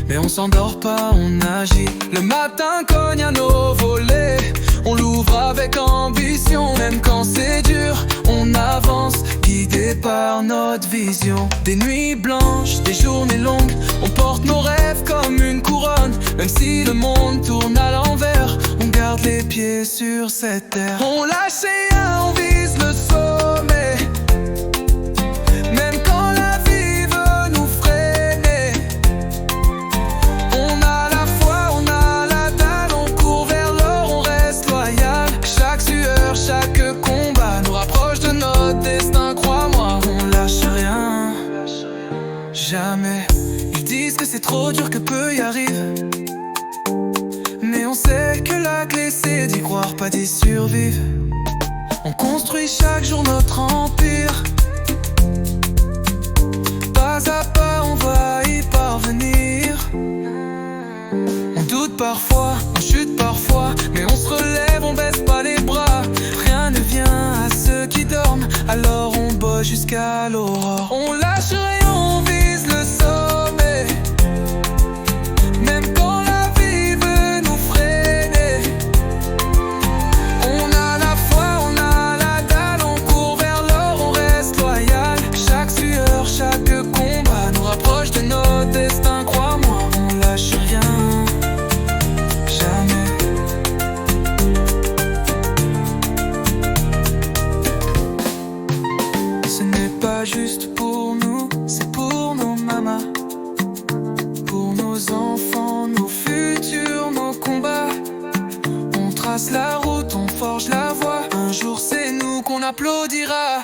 Mais on s'endort pas, on agit. Le matin cogne à nos volets, on l'ouvre avec ambition. Même quand c'est dur, on avance, guidé par notre vision. Des nuits blanches, des journées longues, on porte nos rêves comme une couronne. Même si le monde tourne à l'envers, on garde les pieds sur cette terre. On lâche rien, on vise le sommet. Même quand la vie veut nous freiner, on a la foi, on a la dalle, on court vers l'or, on reste loyal. Chaque sueur, chaque combat nous rapproche de notre destin, crois-moi. On lâche rien, jamais. Ils disent que c'est trop dur, que peu y arrive, mais on sait que la clé c'est d'y croire, pas d'y survivre. On construit chaque jour notre empire. Pas à pas on va y parvenir. On doute parfois, on chute parfois, mais on se relève, on baisse pas les bras. Rien ne vient à ceux qui dorment, alors on bosse jusqu'à l'aurore. On lâche rien, on vise le sommet. Même quand la vie veut nous freiner, on a la foi, on a la dalle, on court vers l'or, on reste loyal. Chaque sueur, chaque combat nous rapproche de notre destin, crois-moi. On lâche rien, jamais. Ce n'est pas juste pour nous, c'est pour nos mamas, pour nos enfants, nos futurs, nos combats. On trace la route, on forge la voie. Un jour c'est nous qu'on applaudira.